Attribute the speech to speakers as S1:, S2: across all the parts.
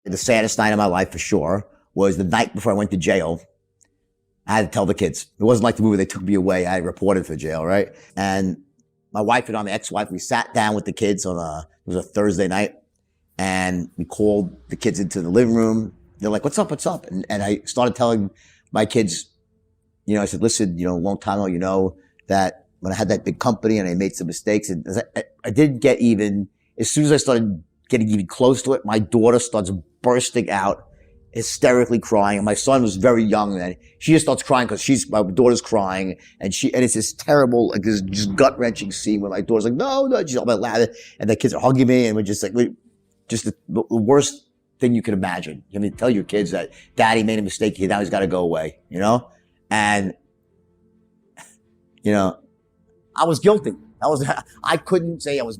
S1: The saddest night of my life for sure was the night before I went to jail. I had to tell the kids. It wasn't like the movie, they took me away. I reported for jail, right? And my wife and my ex-wife, we sat down with the kids it was a Thursday night, and we called the kids into the living room. They're like, what's up? What's up? And I started telling my kids, I said, listen, a long time ago, that when I had that big company and I made some mistakes, and I didn't get even, as soon as I started getting even close to it, my daughter starts bursting out, hysterically crying. And my son was very young then. She just starts crying because my daughter's crying, and it's this terrible, like this just gut wrenching scene where my daughter's like, no, she's all about loud, and the kids are hugging me, and we're just like, the worst thing you can imagine. You have to tell your kids that daddy made a mistake, now he's got to go away, And, I was guilty. I couldn't say I was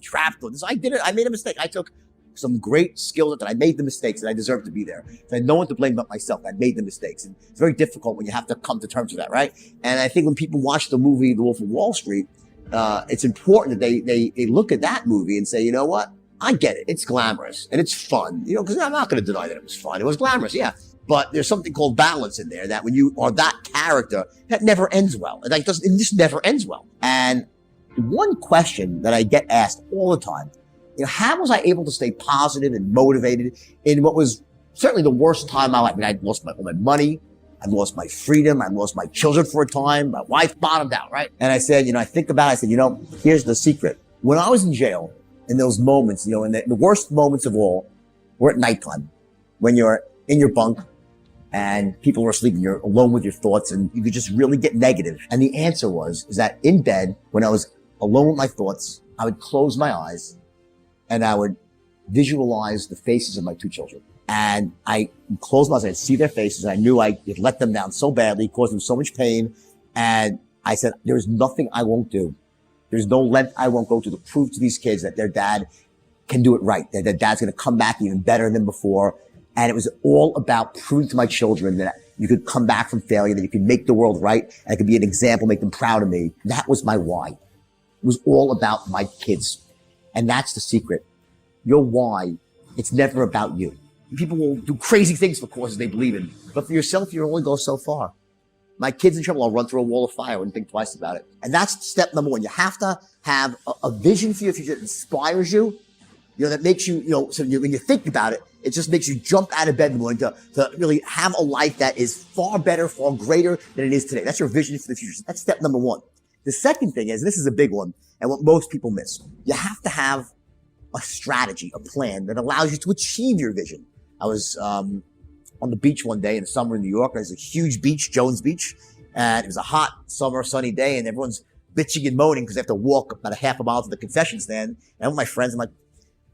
S1: trapped with this. I did it. I made a mistake. I took some great skills that I made the mistakes, and I deserve to be there. So I had no one to blame but myself. I made the mistakes. And it's very difficult when you have to come to terms with that, right? And I think when people watch the movie The Wolf of Wall Street, it's important that they look at that movie and say, you know what? I get it. It's glamorous and it's fun, because I'm not going to deny that it was fun. It was glamorous, yeah. But there's something called balance in there that when you are that character, that never ends well. It just never ends well. And one question that I get asked all the time, how was I able to stay positive and motivated in what was certainly the worst time of my life? I mean, I lost all my money. I lost my freedom. I lost my children for a time. My wife bottomed out, right? And I said, I think about it. I said, here's the secret. When I was in jail, in those moments, and the worst moments of all were at nighttime, when you're in your bunk and people are asleep and you're alone with your thoughts and you could just really get negative. And the answer is that in bed, when I was alone with my thoughts, I would close my eyes and I would visualize the faces of my two children. And I closed my eyes, I'd see their faces, and I knew I had let them down so badly, caused them so much pain. And I said, there's nothing I won't do. There's no length I won't go to prove to these kids that their dad can do it right, that their dad's going to come back even better than before. And it was all about proving to my children that you could come back from failure, that you could make the world right, and I could be an example, make them proud of me. That was my why. It was all about my kids. And that's the secret. Your why, it's never about you. People will do crazy things for causes they believe in, but for yourself, you only go so far. My kid's in trouble, I'll run through a wall of fire. I wouldn't think twice about it. And that's step number one. You have to have a vision for your future that inspires you, that makes you, so when you think about it, it just makes you jump out of bed in the morning to really have a life that is far better, far greater than it is today. That's your vision for the future. That's step number one. The second thing is, this is a big one, and what most people miss. You have to have a strategy, a plan that allows you to achieve your vision. I was on the beach one day in the summer in New York. There's a huge beach, Jones Beach, and it was a hot summer sunny day, and everyone's bitching and moaning because they have to walk about a half a mile to the concession stand. And with my friends, I'm like,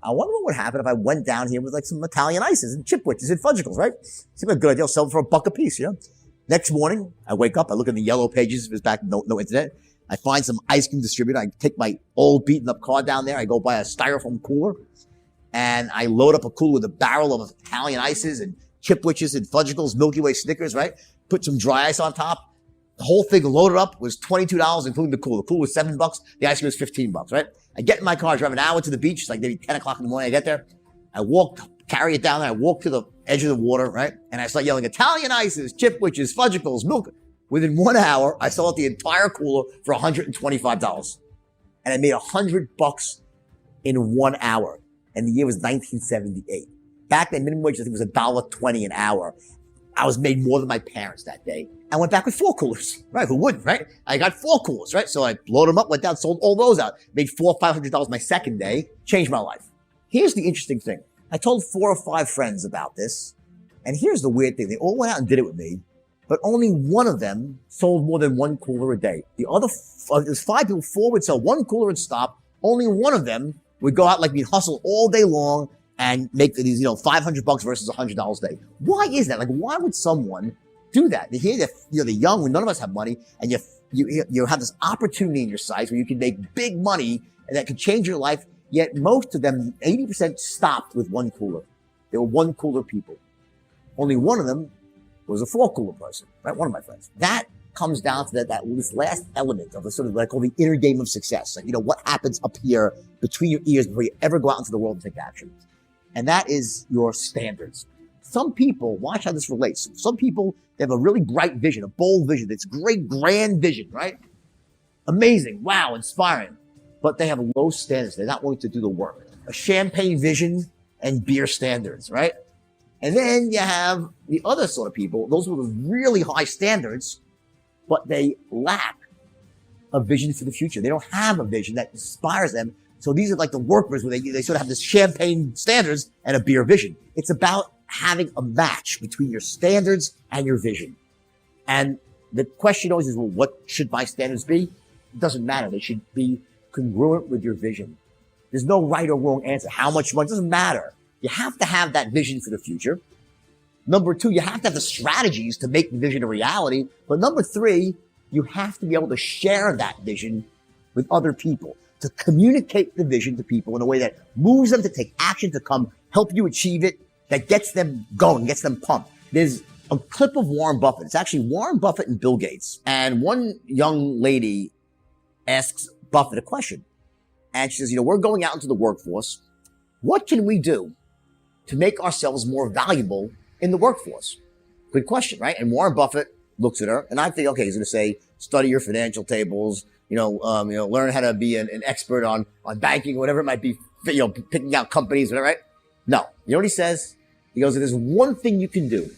S1: I wonder what would happen if I went down here with like some Italian ices and chipwitches and fudgicles, right? Seems like a good idea. I'll sell them for $1 a piece, Next morning, I wake up, I look in the yellow pages. It was back, no internet. I find some ice cream distributor. I take my old beaten up car down there. I go buy a styrofoam cooler, and I load up a cooler with a barrel of Italian ices and chipwitches and fudgicles, Milky Way Snickers, right? Put some dry ice on top. The whole thing loaded up was $22, including the cooler. The cooler was $7. The ice cream was $15, right? I get in my car, drive an hour to the beach. It's like maybe 10 o'clock in the morning. I get there. I carry it down there. I walk to the edge of the water, right? And I start yelling, Italian ices, chipwitches, fudgicles, milk. Within 1 hour, I sold out the entire cooler for $125. And I made $100 in 1 hour. And the year was 1978. Back then, minimum wage, I think, was $1.20 an hour. I was made more than my parents that day. I went back with 4 coolers, right? Who wouldn't, right? I got 4 coolers, right? So I loaded them up, went down, sold all those out, made $400-500 my second day, changed my life. Here's the interesting thing. I told 4 or 5 friends about this, and here's the weird thing. They all went out and did it with me, but only one of them sold more than 1 cooler a day. The other, there's 5 people, 4 would sell 1 cooler and stop. Only one of them would go out like me, hustle all day long and make these, $500 versus $100 a day. Why is that? Like, why would someone do that? Here, they're young, when none of us have money, and you have this opportunity in your sights where you can make big money and that could change your life. Yet most of them, 80% stopped with 1 cooler. They were 1 cooler people. Only one of them was a 4 cooler person, right? One of my friends. That comes down to this last element of the sort of what I call the inner game of success. Like, what happens up here between your ears before you ever go out into the world and take action. and that is your standards. Some people, watch how this relates. Some people, they have a really bright vision, a bold vision. It's great, grand vision, right? Amazing. Wow, inspiring. But they have low standards. They're not willing to do the work. A champagne vision and beer standards, right? And then you have the other sort of people, those with really high standards, but they lack a vision for the future. They don't have a vision that inspires them. So these are like the workers where they sort of have this champagne standards and a beer vision. It's about having a match between your standards and your vision. And the question always is, well, what should my standards be? It doesn't matter. They should be congruent with your vision. There's no right or wrong answer. How much money? It doesn't matter. You have to have that vision for the future. Number two, you have to have the strategies to make the vision a reality. But number three, you have to be able to share that vision with other people, to communicate the vision to people in a way that moves them to take action, to come help you achieve it, that gets them going, gets them pumped. There's a clip of Warren Buffett. It's actually Warren Buffett and Bill Gates. And one young lady asks Buffett a question. And she says, we're going out into the workforce. What can we do to make ourselves more valuable in the workforce? Good question, right? And Warren Buffett looks at her, and I think, okay, he's going to say, study your financial tables, learn how to be an expert on banking, whatever it might be, picking out companies, whatever, right? No. You know what he says? He goes, there's one thing you can do.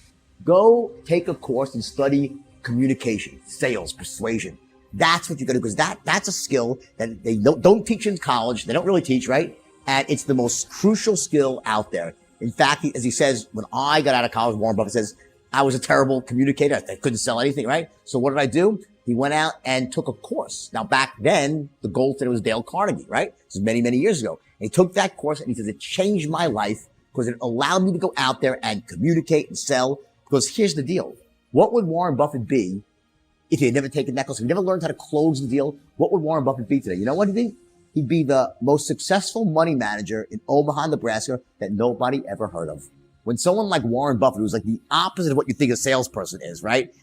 S1: Go take a course and study communication, sales, persuasion. That's what you're going to do, because that's a skill that they don't teach in college. They don't really teach, right? And it's the most crucial skill out there. In fact, as he says, when I got out of college, Warren Buffett says, I was a terrible communicator. I couldn't sell anything, right? So what did I do? He went out and took a course. Now, back then, the gold standard was Dale Carnegie, right? This is many, many years ago. And he took that course, and he says, it changed my life because it allowed me to go out there and communicate and sell. Because here's the deal. What would Warren Buffett be if he had never taken that course? If he never learned how to close the deal, what would Warren Buffett be today? You know what he'd be? He'd be the most successful money manager in Omaha, Nebraska that nobody ever heard of. When someone like Warren Buffett, who's like the opposite of what you think a salesperson is, right?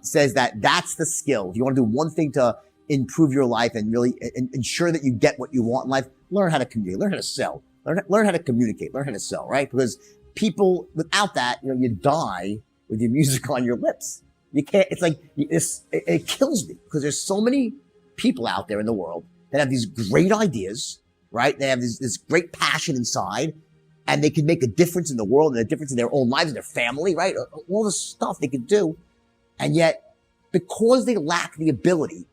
S1: Says that that's the skill. If you want to do one thing to improve your life and really ensure that you get what you want in life, learn how to communicate, learn how to sell, learn how to communicate, learn how to sell, right? Because people, without that, you die with your music on your lips. You can't, it's like, it kills me because there's so many people out there in the world that have these great ideas, right? They have this great passion inside, and they can make a difference in the world and a difference in their own lives and their family, right? All the stuff they can do. And yet, because they lack the ability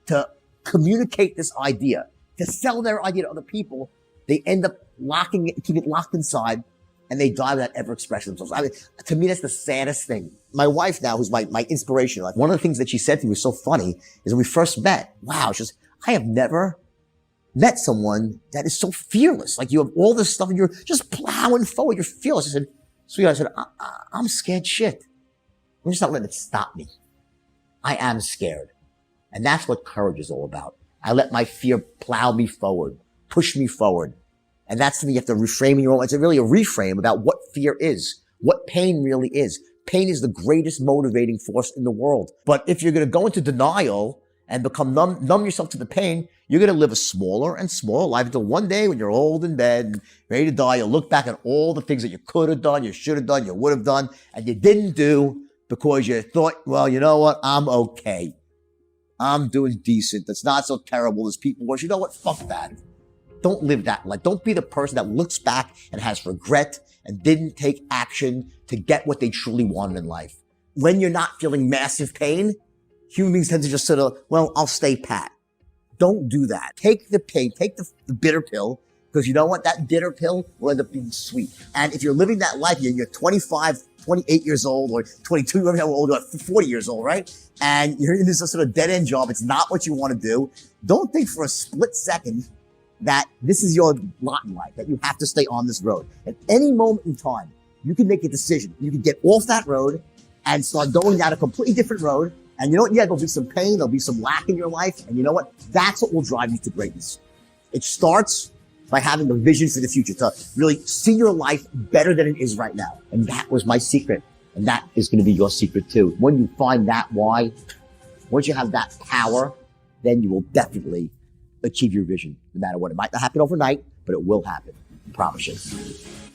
S1: to communicate this idea, to sell their idea to other people, they end up locking it, keep it locked inside, and they die without ever expressing themselves. I mean, to me, that's the saddest thing. My wife now, who's my inspiration, like one of the things that she said to me was so funny, is when we first met, wow, she says, I have never met someone that is so fearless. Like you have all this stuff and you're just plowing forward. You're fearless. I said, sweetheart, I said, I'm scared shit. I'm just not letting it stop me. I am scared. And that's what courage is all about. I let my fear plow me forward, push me forward. And that's something you have to reframe in your own. It's really a reframe about what fear is, what pain really is. Pain is the greatest motivating force in the world. But if you're going to go into denial and become numb yourself to the pain, you're going to live a smaller and smaller life until one day when you're old in bed and ready to die, you'll look back at all the things that you could have done, you should have done, you would have done, and you didn't do because you thought, well, you know what? I'm okay. I'm doing decent. That's not so terrible as people was. You know what? Fuck that. Don't live that life. Don't be the person that looks back and has regret and didn't take action to get what they truly wanted in life. When you're not feeling massive pain, human beings tend to just sort of, well, I'll stay pat. Don't do that. Take the pain, take the bitter pill, because you know what? That bitter pill will end up being sweet. And if you're living that life, you're 25, 28 years old, or 22, whatever old you are, 40 years old, right? And you're in this sort of dead-end job. It's not what you want to do. Don't think for a split second that this is your lot in life, that you have to stay on this road. At any moment in time, you can make a decision. You can get off that road and start going down a completely different road. And you know what? Yeah, there'll be some pain. There'll be some lack in your life. And you know what? That's what will drive you to greatness. It starts by having a vision for the future, to really see your life better than it is right now. And that was my secret. And that is going to be your secret too. When you find that why, once you have that power, then you will definitely achieve your vision, no matter what. It might not happen overnight, but it will happen. I promise you.